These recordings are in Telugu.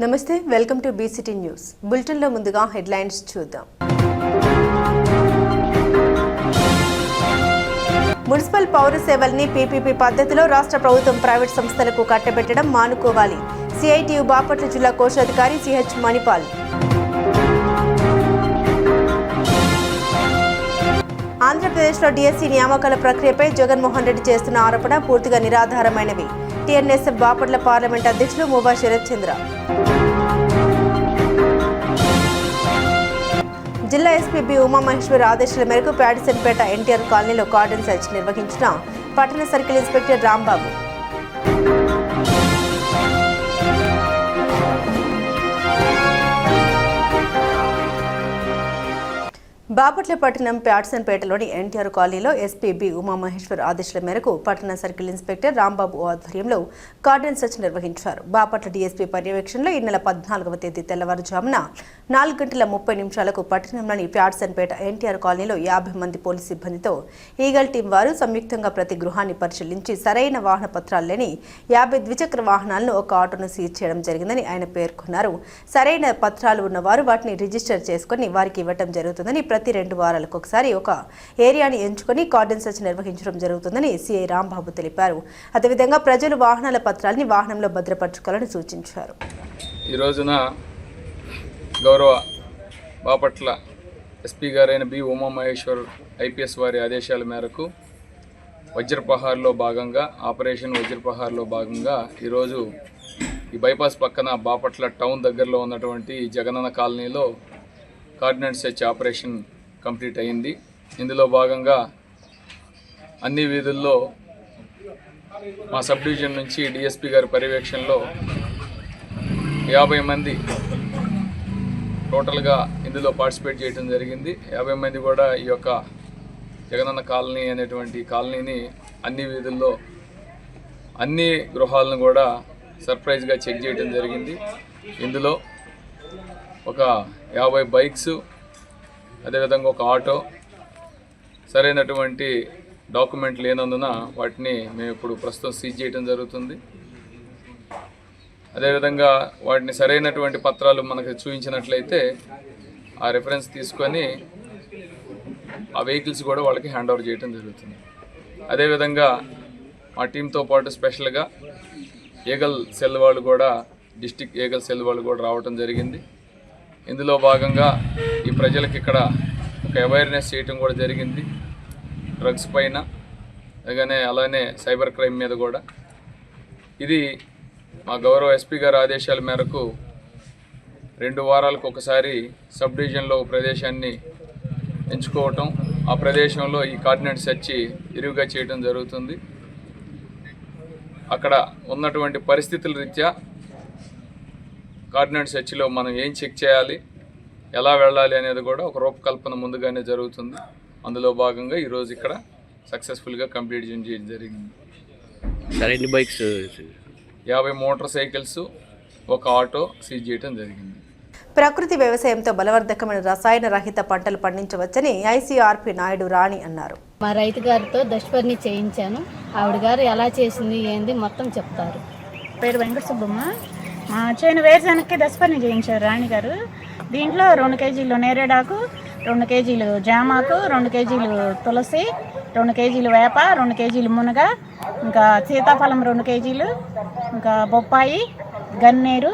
నమస్తే, వెల్కమ్ టు బీసీటీ న్యూస్. బులెటిన్లో ముందుగా హెడ్లైన్స్ చూద్దాం. మున్సిపల్ పౌర సేవల్ని పీపీపీ పద్ధతిలో రాష్ట్ర ప్రభుత్వం ప్రైవేట్ సంస్థలకు కట్టబెట్టడం మానుకోవాలి. సిఐటియు బాపట్ల జిల్లా కోశాధికారి సిహెచ్ మణిపాల్. ఆంధ్రప్రదేశ్లో డిఎస్సీ నియామకాల ప్రక్రియపై జగన్మోహన్ రెడ్డి చేస్తున్న ఆరోపణ పూర్తిగా నిరాధారమైనవి. టీఎన్ఎస్ఎఫ్ బాపట్ల పార్లమెంట్ అధ్యక్షులు ముబా శరత్ చంద్ర. జిల్లా ఎస్పీ బి ఉమామహేశ్వర్ ఆదేశాల మేరకు ప్యాడిసన్పేట ఎన్టీఆర్ కాలనీలో కార్డన్ సెర్చ్ నిర్వహించిన పట్టణ సర్కిల్ ఇన్స్పెక్టర్ రాంబాబు. బాపట్ల పట్టణం ప్యాడ్సన్పేటలోని ఎన్టీఆర్ కాలనీలో ఎస్పీ బి ఉమామహేశ్వర్ ఆదేశాల మేరకు పట్టణ సర్కిల్ ఇన్స్పెక్టర్ రాంబాబు ఆధ్వర్యంలో కార్డన్ సెర్చ్ నిర్వహించారు. బాపట్ల డీఎస్పీ పర్యవేక్షణలో ఈ నెల 14వ తేదీ తెల్లవారుజామున 4:30 పట్టణంలోని ప్యాడ్సన్పేట ఎన్టీఆర్ కాలనీలో 50 మంది పోలీసు సిబ్బందితో ఈగల్ టీం వారు సంయుక్తంగా ప్రతి గృహాన్ని పరిశీలించి సరైన వాహన పత్రాలు లేని 50 ద్విచక్ర వాహనాలను ఒక ఆటోను సీజ్ చేయడం జరిగిందని ఆయన పేర్కొన్నారు. సరైన పత్రాలు ఉన్నవారు వాటిని రిజిస్టర్ చేసుకుని వారికి ఇవ్వడం జరుగుతుందని ప్రతి 2 వారాలకు ఒకసారి ఒక ఏరియాని ఎంచుకొని కార్డన్ సెర్చ్ నిర్వహించడం జరుగుతుందని సిఐ రాంబాబు తెలిపారు. అదేవిధంగా ప్రజలు వాహనాల పత్రాలని వాహనంలో భద్రపరచుకోవాలని సూచించారు. ఈ రోజున గౌరవ బాపట్ల ఎస్పీ గారైన బి ఉమామహేశ్వర్ ఐపీఎస్ వారి ఆదేశాల మేరకు వజ్రపహార్లో భాగంగా ఆపరేషన్ వజ్రపహార్లో భాగంగా ఈరోజు ఈ బైపాస్ పక్కన బాపట్ల టౌన్ దగ్గరలో ఉన్నటువంటి జగనన్న కాలనీలో కార్డినెంట్ సెర్చ్ ఆపరేషన్ కంప్లీట్ అయింది. ఇందులో భాగంగా అన్ని వీధుల్లో మా సబ్ డివిజన్ నుంచి డిఎస్పీ గారి పర్యవేక్షణలో 50 మంది టోటల్గా ఇందులో పార్టిసిపేట్ చేయడం జరిగింది. 50 మంది కూడా ఈ యొక్క జగనన్న కాలనీ అనేటువంటి కాలనీని అన్ని వీధుల్లో అన్ని గృహాలను కూడా సర్ప్రైజ్గా చెక్ చేయడం జరిగింది. ఇందులో ఒక 50 బైక్స్, అదేవిధంగా ఒక ఆటో, సరైనటువంటి డాక్యుమెంట్ లేనందున వాటిని మేము ఇప్పుడు ప్రస్తుతం సీజ్ చేయడం జరుగుతుంది. అదేవిధంగా వాటిని సరైనటువంటి పత్రాలు మనకు చూపించినట్లయితే ఆ రెఫరెన్స్ తీసుకొని ఆ వెహికల్స్ కూడా వాళ్ళకి హ్యాండ్ ఓవర్ చేయడం జరుగుతుంది. అదేవిధంగా మా టీంతో పాటు స్పెషల్గా ఈగల్ సెల్ వాళ్ళు కూడా, డిస్టిక్ ఈగల్ సెల్ వాళ్ళు కూడా రావడం జరిగింది. ఇందులో భాగంగా ఈ ప్రజలకు ఇక్కడ ఒక అవేర్నెస్ చేయటం కూడా జరిగింది, డ్రగ్స్ పైన, అలానే సైబర్ క్రైమ్ మీద కూడా. ఇది మా గౌరవ ఎస్పీ గారి ఆదేశాల మేరకు 2 వారాలకు ఒకసారి సబ్ డివిజన్లో ప్రదేశాన్ని ఎంచుకోవటం, ఆ ప్రదేశంలో ఈ కార్డినెంట్ సెర్చ్ ఇరువుగా చేయడం జరుగుతుంది. అక్కడ ఉన్నటువంటి పరిస్థితుల రీత్యా కార్డినెంట్ సెర్చ్లో మనం ఏం చెక్ చేయాలి, ఎలా వెళ్ళాలి అనేది కూడా ఒక రూపకల్పన ముందుగానే జరుగుతుంది. అందులో భాగంగా ఈరోజు ఇక్కడ సక్సెస్ఫుల్గా కంప్లీట్ చేయడం జరిగింది. సరే, ఎన్ని బైక్స్? 50 మోటార్ సైకిల్స్, ఒక ఆటో సీజ్ చేయడం జరిగింది. ప్రకృతి వ్యవసాయంతో బలవర్ధకమైన రసాయన రహిత పంటలు పండించవచ్చని ఐసీఆర్పీ నాయుడు రాణి అన్నారు. మా రైతు గారితో దశపర్ణి చేయించాను. ఆవిడ గారు ఎలా చేసింది ఏంది మొత్తం చెప్తారు. పేరు వెంకట సుబ్బమ్మ. మా చేను వేరుశనగకి దశపర్ణి చేయించారు రాణి గారు. దీంట్లో 2 కేజీలు నేరేడాకు, 2 కేజీలు జామాకు, 2 కేజీలు తులసి, 2 కేజీలు వేప, 2 కేజీలు మునగ, ఇంకా సీతాఫలం 2 కేజీలు, ఇంకా బొప్పాయి, గన్నేరు,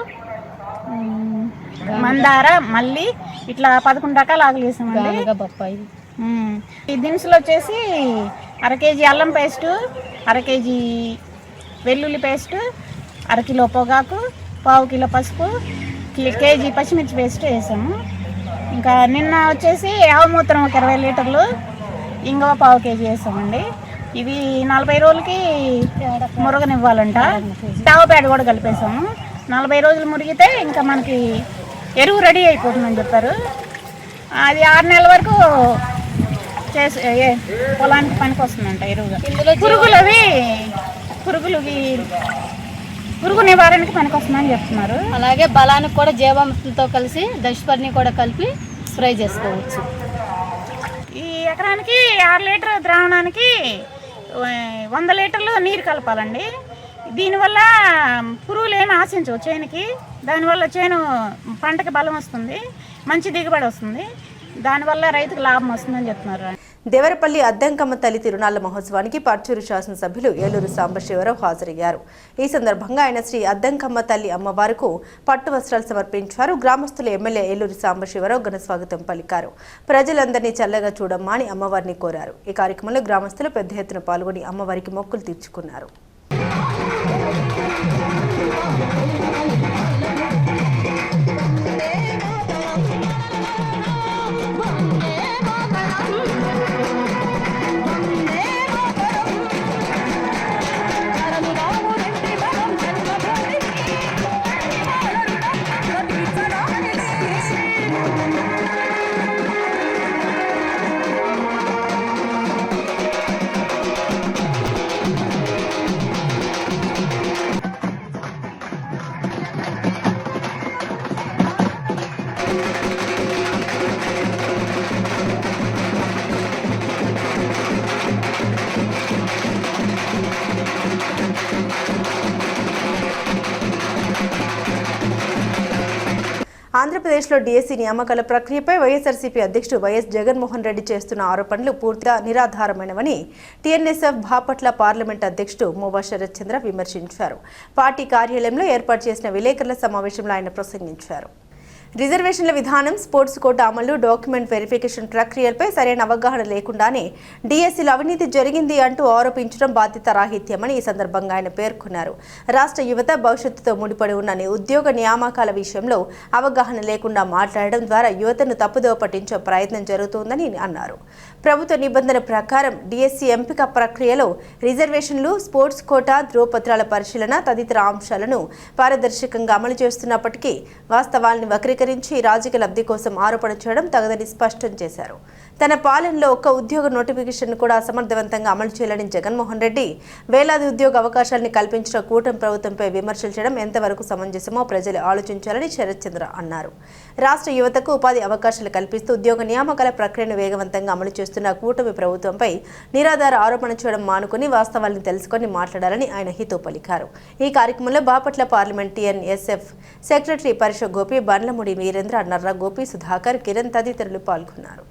మందార, మల్లి, ఇట్లా 11 రకాల ఆకులు వేసామండి. బొప్పాయి. ఈ దినుసులు వచ్చేసి 1/2 కేజీ అల్లం పేస్టు, 1/2 కేజీ వెల్లుల్లి పేస్టు, 1/2 కిలో పొగాకు, 1/4 కిలో పసుపు, కేజీ పచ్చిమిర్చి పేస్ట్ వేసాము. ఇంకా నిన్న వచ్చేసి ఆవమూత్రం 20 లీటర్లు, ఇంగువ 1/4 కేజీ వేసామండి. ఇవి 40 రోజులకి మురగనివ్వాలంట. ఆవపేడ కూడా కలిపేసాము. 40 రోజులు మురిగితే ఇంకా మనకి ఎరువు రెడీ అయిపోతుందని చెప్పారు. అది 6 నెలల వరకు చేసి పొలానికి పనికి వస్తుందంట ఎరువుగా. పురుగు నివారణకి పనికి వస్తుందని చెప్తున్నారు. అలాగే బలానికి కూడా జీవామృతంతో కలిసి దశపర్ణి కూడా కలిపి స్ప్రే చేసుకోవచ్చు. ఈ ఎకరానికి 6 లీటర్ ద్రావణానికి 100 లీటర్లు నీరు కలపాలండి. దీనివల్ల పురుగులు ఏమి ఆశించవు చేనుకి. దానివల్ల చేను పంటకి బలం వస్తుంది, మంచి దిగుబడి వస్తుంది. దానివల్ల రైతుకు లాభం వస్తుందని చెప్తున్నారు. దేవరపల్లి అద్దంకమ్మ తల్లి తిరునాళ్ల మహోత్సవానికి పర్చూరు శాసనసభ్యులు ఏలూరు సాంబశివరావు హాజరయ్యారు. ఈ సందర్భంగా ఆయన శ్రీ అద్దంకమ్మ తల్లి అమ్మవారికి పట్టు వస్త్రాలు సమర్పించారు. గ్రామస్తులు ఎమ్మెల్యే ఏలూరు సాంబశివరావు ఘన స్వాగతం పలికారు. ప్రజలందరినీ చల్లగా చూడమ్మా అని అమ్మవారిని కోరారు. ఈ కార్యక్రమంలో గ్రామస్తులు పెద్ద ఎత్తున పాల్గొని అమ్మవారికి మొక్కులు తీర్చుకున్నారు. ఆంధ్రప్రదేశ్లో డీఎస్సీ నియామకాల ప్రక్రియపై వైఎస్ఆర్సీపీ అధ్యక్షుడు వైఎస్ జగన్మోహన్ రెడ్డి చేస్తున్న ఆరోపణలు పూర్తిగా నిరాధారమైనవని టీఎన్ఎస్ఎఫ్ బాపట్ల పార్లమెంట్ అధ్యక్షుడు మోవా శరత్ చంద్ర విమర్శించారు. పార్టీ కార్యాలయంలో ఏర్పాటు చేసిన విలేకరుల సమావేశంలో ఆయన ప్రసంగించారు. రిజర్వేషన్ల విధానం, స్పోర్ట్స్ కోటా అమలు, డాక్యుమెంట్ వెరిఫికేషన్ ప్రక్రియలపై సరైన అవగాహన లేకుండానే డీఎస్సీలో అవినీతి జరిగింది అంటూ ఆరోపించడం బాధ్యతారాహిత్యమని ఈ సందర్భంగా ఆయన పేర్కొన్నారు. రాష్ట్ర యువత భవిష్యత్తుతో ముడిపడి ఉన్న ఉద్యోగ నియామకాల విషయంలో అవగాహన లేకుండా మాట్లాడడం ద్వారా యువతను తప్పుదోవ పట్టించే ప్రయత్నం జరుగుతోందని అన్నారు. ప్రభుత్వ నిబంధన ప్రకారం డీఎస్సీ ఎంపిక ప్రక్రియలో రిజర్వేషన్లు, స్పోర్ట్స్ కోటా, ధ్రువపత్రాల పరిశీలన తదితర అంశాలను పారదర్శకంగా అమలు చేస్తున్నప్పటికీ వాస్తవాలను వక్రీకరించి రాజకీయ లబ్ధి కోసం ఆరోపణ చేయడం తగదని స్పష్టం చేశారు. తన పాలనలో ఒక్క ఉద్యోగ నోటిఫికేషన్ కూడా సమర్థవంతంగా అమలు చేయాలని జగన్మోహన్ రెడ్డి వేలాది ఉద్యోగ అవకాశాలను కల్పించిన కూటమి ప్రభుత్వంపై విమర్శలు చేయడం ఎంతవరకు సమంజసమో ప్రజలు ఆలోచించాలని శరత్ చంద్ర అన్నారు. రాష్ట్ర యువతకు ఉపాధి అవకాశాలు కల్పిస్తూ ఉద్యోగ నియామకాల ప్రక్రియను వేగవంతంగా అమలు చేస్తున్న కూటమి ప్రభుత్వంపై నిరాధార ఆరోపణ చేయడం మానుకుని వాస్తవాలను తెలుసుకొని మాట్లాడాలని ఆయన హితో పలికారు. ఈ కార్యక్రమంలో Bapatla parliament TNSF secretary Parisha Gopi, Bandlamudi Veerendra, Narra Gopi, Sudhakar, Kiran తదితరులు పాల్గొన్నారు.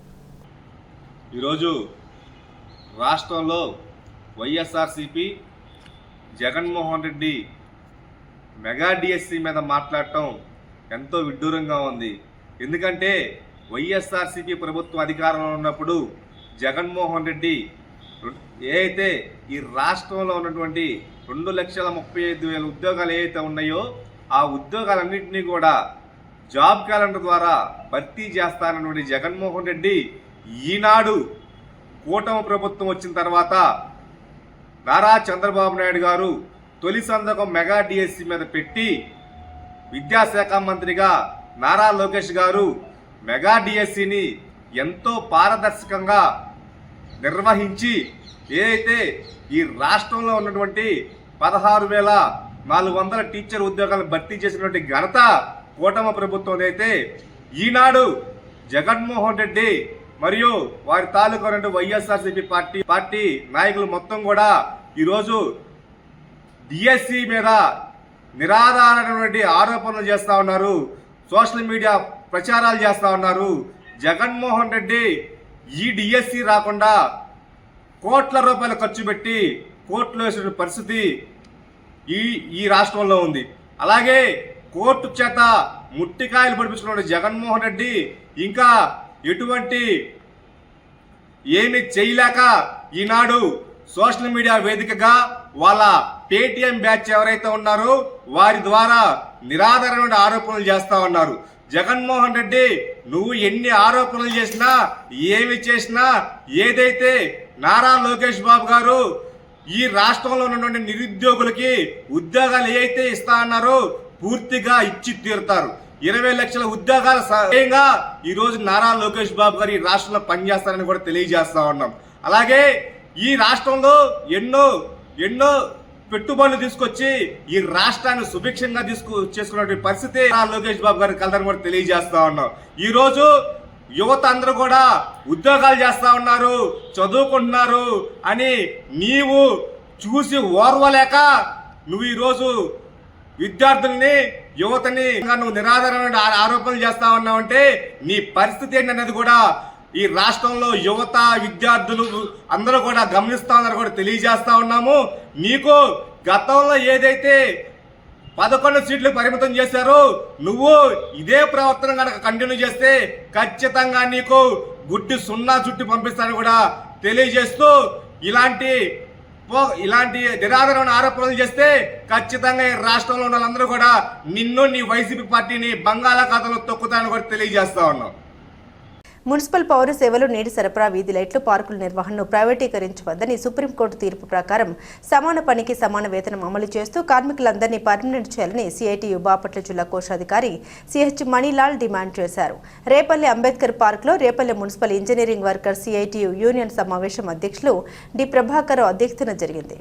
ఈరోజు రాష్ట్రంలో YSRCP Jaganmohan Reddy mega DSC మీద మాట్లాడటం ఎంతో విడ్డూరంగా ఉంది. ఎందుకంటే వైఎస్ఆర్సీపీ ప్రభుత్వం అధికారంలో ఉన్నప్పుడు జగన్మోహన్ రెడ్డి ఏదైతే ఈ రాష్ట్రంలో ఉన్నటువంటి 2,35,000 ఉద్యోగాలు ఏవైతే ఉన్నాయో ఆ ఉద్యోగాలన్నింటినీ కూడా జాబ్ క్యాలెండర్ ద్వారా భర్తీ చేస్తానన్నటువంటి జగన్మోహన్ రెడ్డి ఈనాడు కూటమి ప్రభుత్వం వచ్చిన తర్వాత నారా చంద్రబాబు నాయుడు గారు తొలి సంతకం మెగా డిఎస్సి మీద పెట్టి విద్యాశాఖ మంత్రిగా నారా లోకేష్ గారు మెగా డిఎస్సిని ఎంతో పారదర్శకంగా నిర్వహించి ఏదైతే ఈ రాష్ట్రంలో ఉన్నటువంటి 16,400 టీచర్ ఉద్యోగాలను భర్తీ చేసినటువంటి ఘనత కూటమి ప్రభుత్వం అయితే ఈనాడు జగన్మోహన్ రెడ్డి మరియు వారి తాలూకా వైఎస్ఆర్సీపీ పార్టీ నాయకులు మొత్తం కూడా ఈరోజు డిఎస్సి మీద నిరాధారమైనటువంటి ఆరోపణలు చేస్తూ ఉన్నారు. సోషల్ మీడియా ప్రచారాలు చేస్తూ ఉన్నారు. జగన్మోహన్ రెడ్డి ఈ డిఎస్సి రాకుండా కోట్ల రూపాయలు ఖర్చు పెట్టి కోర్టులో వేసిన పరిస్థితి ఈ రాష్ట్రంలో ఉంది. అలాగే కోర్టు చేత ముట్టికాయలు పడిపించుకున్న జగన్మోహన్ రెడ్డి ఇంకా ఎటువంటి ఏమి చేయలేక ఈనాడు సోషల్ మీడియా వేదికగా వాళ్ళ పేటిఎం బ్యాచ్ ఎవరైతే ఉన్నారో వారి ద్వారా నిరాధారమైన ఆరోపణలు చేస్తా ఉన్నారు. జగన్మోహన్ రెడ్డి నువ్వు ఎన్ని ఆరోపణలు చేసినా ఏమి చేసినా ఏదైతే నారా లోకేష్ బాబు గారు ఈ రాష్ట్రంలో ఉన్నటువంటి నిరుద్యోగులకి ఉద్యోగాలు ఏవైతే ఇస్తా అన్నారో పూర్తిగా ఇచ్చి తీరుతారు. 20 లక్షల ఉద్యోగాలు స్వయంగా ఈ రోజు నారా లోకేష్ బాబు గారు ఈ రాష్ట్రంలో పనిచేస్తారని కూడా తెలియజేస్తా ఉన్నాం. అలాగే ఈ రాష్ట్రంలో ఎన్నో పెట్టుబడులు తీసుకొచ్చి ఈ రాష్ట్రాన్ని సుభిక్షంగా చేసుకున్న పరిస్థితి నారా లోకేష్ బాబు గారి కలదని కూడా తెలియజేస్తా ఉన్నాం. ఈ రోజు యువత అందరూ కూడా ఉద్యోగాలు చేస్తా ఉన్నారు, చదువుకుంటున్నారు అని నీవు చూసి ఓర్వలేక నువ్వు ఈరోజు విద్యార్థుల్ని యువతని నువ్వు నిరాధారమైన ఆరోపణలు చేస్తా ఉన్నావంటే నీ పరిస్థితి ఏంటనేది కూడా ఈ రాష్ట్రంలో యువత విద్యార్థులు అందరూ కూడా గమనిస్తా ఉన్నారు కూడా తెలియజేస్తా ఉన్నాము. నీకు గతంలో ఏదైతే 11 సీట్లు పరిమితం చేశారో నువ్వు ఇదే ప్రవర్తన కనుక కంటిన్యూ చేస్తే ఖచ్చితంగా నీకు గుడ్డి 0 చుట్టి పంపిస్తానని కూడా తెలియజేస్తూ ఇలాంటి నిరాధారమైన ఆరోపణలు చేస్తే ఖచ్చితంగా ఈ రాష్ట్రంలో ఉన్న వాళ్ళందరూ కూడా నిన్ను నీ వైసీపీ పార్టీని బంగాళాఖాతంలో తొక్కుతానని కూడా తెలియజేస్తా ఉన్నాం. మున్సిపల్ పౌర సేవలు, నీటి సరఫరా, వీధి లైట్లు, పార్కుల నిర్వహణను ప్రైవేటీకరించవద్దని సుప్రీంకోర్టు తీర్పు ప్రకారం సమాన పనికి సమాన వేతనం అమలు చేస్తూ కార్మికులందరినీ పర్మనెంట్ చేయాలని సిఐటియు బాపట్ల జిల్లా కోశాధికారి సిహెచ్ మణిలాల్ డిమాండ్ చేశారు. రేపల్లె అంబేద్కర్ పార్క్లో Repalle municipal engineering worker CITU union సమావేశం అధ్యక్షులు డి ప్రభాకర్ అధ్యక్షతన జరిగింది.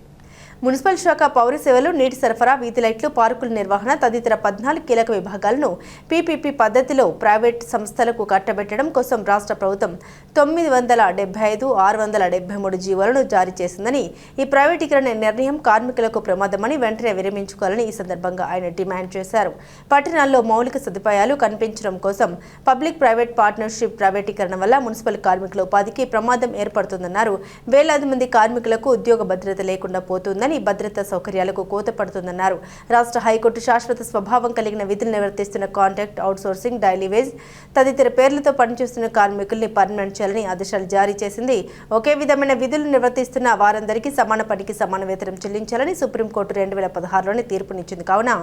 మున్సిపల్ శాఖ పౌర సేవలు, నీటి సరఫరా, వీధి లైట్లు, పార్కుల నిర్వహణ తదితర 14 కీలక విభాగాలను పీపీపీ పద్ధతిలో ప్రైవేట్ సంస్థలకు కట్టబెట్టడం కోసం రాష్ట్ర ప్రభుత్వం 975, 673 జీవోలను జారీ చేసిందని, ఈ ప్రైవేటీకరణ నిర్ణయం కార్మికులకు ప్రమాదమని వెంటనే విరమించుకోవాలని ఈ సందర్భంగా ఆయన డిమాండ్ చేశారు. పట్టణాల్లో మౌలిక సదుపాయాలు కల్పించడం కోసం పబ్లిక్ ప్రైవేట్ పార్ట్నర్షిప్ ప్రైవేటీకరణ వల్ల మున్సిపల్ కార్మికుల ఉపాధికి ప్రమాదం ఏర్పడుతుందన్నారు. వేలాది మంది కార్మికులకు ఉద్యోగ భద్రత లేకుండా పోతుందని, భద్రతా సౌకర్యాలకు కోత పడుతుందన్నారు. రాష్ట్ర హైకోర్టు శాశ్వత స్వభావం కలిగిన విధులు నిర్వర్తిస్తున్న కాంట్రాక్ట్, అవుట్సోర్సింగ్, డైలీ వేజ్ తదితర పేర్లతో పనిచేస్తున్న కార్మికుల్ని పర్మనెంట్ చేయాలని ఆదేశాలు జారీ చేసింది. ఒకే విధమైన విధులు నిర్వర్తిస్తున్న వారందరికీ సమాన పనికి సమాన వేతనం చెల్లించాలని సుప్రీంకోర్టు 2016లోనే తీర్పునిచ్చింది. కావున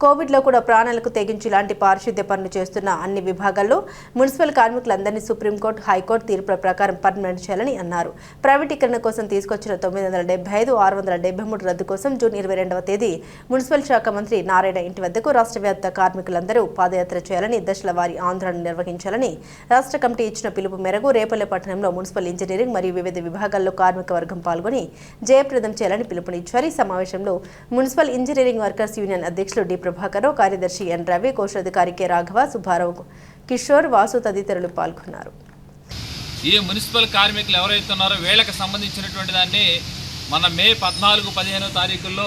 కోవిడ్లో కూడా ప్రాణాలకు తెగించి ఇలాంటి పారిశుద్ధ్య పనులు చేస్తున్న అన్ని విభాగాల్లో మున్సిపల్ కార్మికులందరినీ సుప్రీంకోర్టు, హైకోర్టు తీర్పుల ప్రకారం పర్మనెంట్ చేయాలని అన్నారు. ప్రైవేటీకరణ కోసం తీసుకొచ్చిన 975, 673 రద్దు కోసం జూన్ 22వ తేదీ మున్సిపల్ శాఖ మంత్రి నారాయణ ఇంటి వద్దకు రాష్ట్ర వ్యాప్త కార్మికులందరూ పాదయాత్ర చేయాలని, దశల వారీ ఆందోళన నిర్వహించాలని రాష్ట్ర కమిటీ ఇచ్చిన పిలుపు మేరకు రేపల్లె పట్టణంలో మున్సిపల్ ఇంజనీరింగ్ మరియు వివిధ విభాగాల్లో కార్మిక వర్గం పాల్గొని జయప్రదం చేయాలని పిలుపునిచ్చారు. ఈ సమావేశంలో మున్సిపల్ ఇంజనీరింగ్ వర్కర్స్ యూనియన్ అధ్యక్షులు డి ప్రభాకర్, కార్యదర్శి ఎన్ రవి, కోశాధికారి కె రాఘవ, సుబ్బారావు, కిషోర్, వాసు తదితరులు పాల్గొన్నారు. ఈ మున్సిపల్ కార్మికులు ఎవరైతే ఉన్నారో వీళ్ళకి సంబంధించినటువంటి దాన్ని మన మే 14, 15 తారీఖుల్లో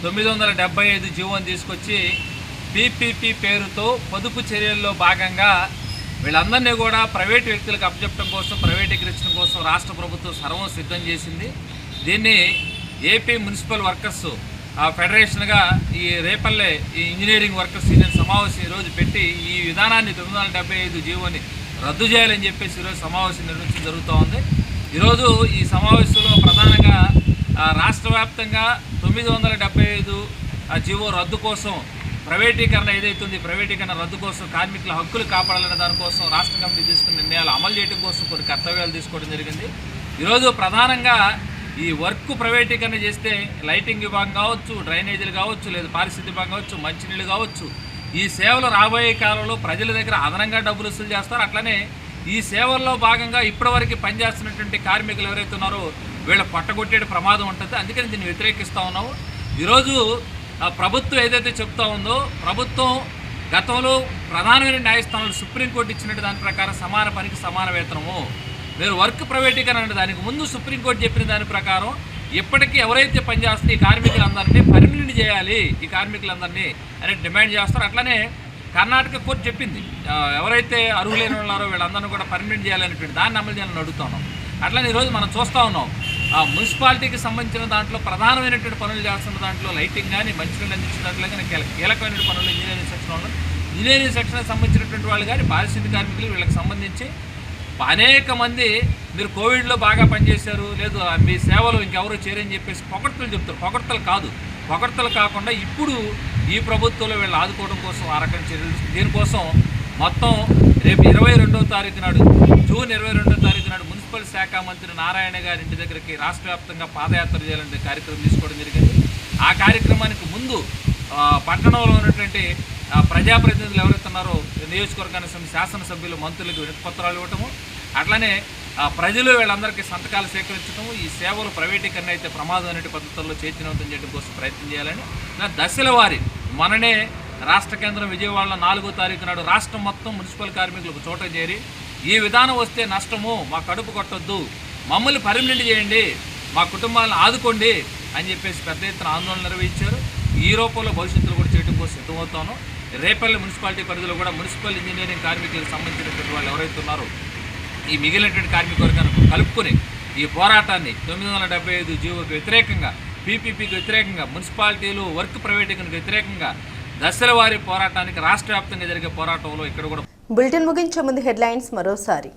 975 జీవోని తీసుకొచ్చి పీపీపీ పేరుతో పొదుపు చర్యల్లో భాగంగా వీళ్ళందరినీ కూడా ప్రైవేటు వ్యక్తులకు అప్పచెప్పడం కోసం, ప్రైవేటీకరించడం కోసం రాష్ట్ర ప్రభుత్వం సర్వం సిద్ధం చేసింది. దీన్ని ఏపీ మున్సిపల్ వర్కర్స్ ఫెడరేషన్గా ఈ రేపల్లె ఈ ఇంజనీరింగ్ వర్కర్స్ యూనియన్ సమావేశం ఈరోజు పెట్టి ఈ విధానాన్ని 975 జీవోని రద్దు చేయాలని చెప్పేసి ఈరోజు సమావేశం నిర్వహించడం జరుగుతూ ఉంది. ఈరోజు ఈ సమావేశంలో ప్రధానంగా రాష్ట్ర వ్యాప్తంగా 975 జీవో రద్దు కోసం, ప్రైవేటీకరణ ఏదైతుంది ప్రైవేటీకరణ రద్దు కోసం, కార్మికుల హక్కులు కాపాడాలనే దానికోసం రాష్ట్ర కమిటీ తీసుకున్న నిర్ణయాలు అమలు చేయడం కోసం కొన్ని కర్తవ్యాలు తీసుకోవడం జరిగింది. ఈరోజు ప్రధానంగా ఈ వర్క్ ప్రైవేటీకరణ చేస్తే లైటింగ్ విభాగం కావచ్చు, డ్రైనేజీలు కావచ్చు, లేదా పారిశుద్ధ్య విభాగం కావచ్చు, మంచినీళ్ళు కావచ్చు, ఈ సేవలు రాబోయే కాలంలో ప్రజల దగ్గర అదనంగా డబ్బులు వసూలు చేస్తారు. అట్లనే ఈ సేవల్లో భాగంగా ఇప్పటివరకు పనిచేస్తున్నటువంటి కార్మికులు ఎవరైతే ఉన్నారో వీళ్ళ పట్టగొట్టే ప్రమాదం ఉంటుంది. అందుకని దీన్ని వ్యతిరేకిస్తూ ఉన్నాము. ఈరోజు ప్రభుత్వం ఏదైతే చెప్తా ఉందో, ప్రభుత్వం గతంలో ప్రధానమైన న్యాయస్థానాలు సుప్రీంకోర్టు ఇచ్చినట్టు దాని ప్రకారం సమాన పనికి సమాన వేతనము, మీరు వర్క్ ప్రైవేటీకరణ అంటే దానికి ముందు సుప్రీంకోర్టు చెప్పిన దాని ప్రకారం ఇప్పటికీ ఎవరైతే పనిచేస్తే ఈ కార్మికులందరినీ పర్మనెంట్ చేయాలి, ఈ కార్మికులందరినీ అని డిమాండ్ చేస్తారు. అట్లనే కర్ణాటక కోర్టు చెప్పింది ఎవరైతే అర్హులైన ఉన్నారో వీళ్ళందరినీ కూడా పర్మనెంట్ చేయాలనేటువంటి దాన్ని అమలు చేయాలని అడుగుతున్నాం. అట్లనే ఈరోజు మనం చూస్తూ ఉన్నాం మున్సిపాలిటీకి సంబంధించిన దాంట్లో ప్రధానమైనటువంటి పనులు చేస్తున్న దాంట్లో లైటింగ్ కానీ, మంచినీళ్ళు అందించిన దాంట్లో కానీ కీలకమైన పనులు ఇంజనీరింగ్ సెక్షన్ వాళ్ళు, ఇంజనీరింగ్ సెక్షన్కి సంబంధించినటువంటి వాళ్ళు కానీ, పారిశుద్ధ్య కార్మికులు వీళ్ళకి సంబంధించి అనేక మంది మీరు కోవిడ్లో బాగా పనిచేశారు, లేదు మీ సేవలు ఇంకెవరో చేరని చెప్పేసి పొగడ్తలు చెప్తారు. పొగడ్తలు కాదు, పొగడ్తలు కాకుండా ఇప్పుడు ఈ ప్రభుత్వంలో వీళ్ళు ఆదుకోవడం కోసం ఆ రకం చర్యలు. దీనికోసం మొత్తం రేపు 22వ తారీఖు నాడు, జూన్ 22వ తారీఖు నాడు మున్సిపల్ శాఖ మంత్రి నారాయణ గారి ఇంటి దగ్గరికి రాష్ట్ర వ్యాప్తంగా పాదయాత్ర చేయాలనే కార్యక్రమం తీసుకోవడం జరిగింది. ఆ కార్యక్రమానికి ముందు పట్టణంలో ఉన్నటువంటి ప్రజాప్రతినిధులు ఎవరైతే ఉన్నారో నియోజకవర్గానికి శాసనసభ్యులు, మంత్రులకు వినతిపత్రాలు ఇవ్వటము, అట్లనే ప్రజలు వీళ్ళందరికీ సంతకాలు సేకరించడము, ఈ సేవలు ప్రైవేటీకరణ అయితే ప్రమాదం అనే పద్ధతుల్లో చైతన్యవంతం చేయడం కోసం ప్రయత్నం చేయాలని దశల వారి మననే రాష్ట్ర కేంద్రం విజయవాడలో 4వ తారీఖు నాడు రాష్ట్రం మొత్తం మున్సిపల్ కార్మికులకు చోట చేరి ఈ విధానం వస్తే నష్టము, మా కడుపు కొట్టొద్దు, మమ్మల్ని పర్మనెంట్ చేయండి, మా కుటుంబాలను ఆదుకోండి అని చెప్పేసి పెద్ద ఎత్తున ఆందోళన నిర్వహించారు. ఈ రూపంలో భవిష్యత్తులో కూడా చేయడం కోసం సిద్ధమవుతాను. రేపల్లి మున్సిపాలిటీ పరిధిలో కూడా మున్సిపల్ ఇంజనీరింగ్ కార్మికులకు సంబంధించినటువంటి వాళ్ళు ఎవరైతే ఉన్నారో ఈ మిగిలినటువంటి కార్మిక వర్గాన్ని కలుపుకొని ఈ పోరాటాన్ని 975 జీవోకి వ్యతిరేకంగా, పీపీపీకి వ్యతిరేకంగా, మున్సిపాలిటీలు వర్క్ ప్రైవేటీకరణకు వ్యతిరేకంగా దశల వారీ పోరాటానికి రాష్ట్ర వ్యాప్తంగా జరిగే పోరాటంలో ఇక్కడ కూడా. బులెటిన్ ముగించే ముందు హెడ్లైన్స్ మరోసారి.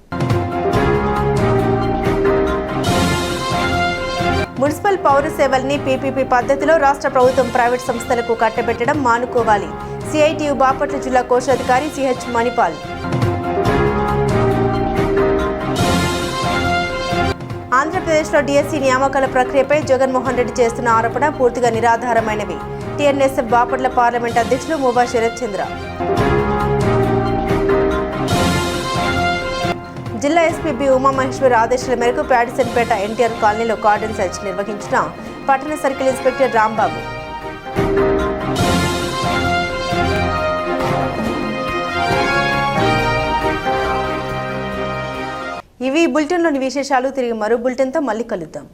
మున్సిపల్ పౌర సేవల్ని పీపీపీ పద్ధతిలో రాష్ట్ర ప్రభుత్వం ప్రైవేట్ సంస్థలకు కట్టబెట్టడం మానుకోవాలి. సిఐటియు బాపట్ల జిల్లా కోశాధికారి సిహెచ్ మణిపాల్. ఆంధ్రప్రదేశ్లో డిఎస్సి నియామకాల ప్రక్రియపై జగన్మోహన్ రెడ్డి చేస్తున్న ఆరోపణ పూర్తిగా నిరాధారమైనవి. టీఎన్ఎస్ఎఫ్ బాపట్ల పార్లమెంట్ అధ్యక్షులు ముబా శరత్ చంద్ర. జిల్లా ఎస్పీ బి ఉమామహేశ్వర్ ఆదేశాల మేరకు ప్యాడిసన్పేట ఎన్టీఆర్ కాలనీలో కార్డన్ సెర్చ్ నిర్వహించిన పట్టణ సర్కిల్ ఇన్స్పెక్టర్ రాంబాబు. ఇవి బులెటిన్లోని విశేషాలు. తిరిగి మరో బులెటిన్తో మళ్ళీ కలుద్దాం.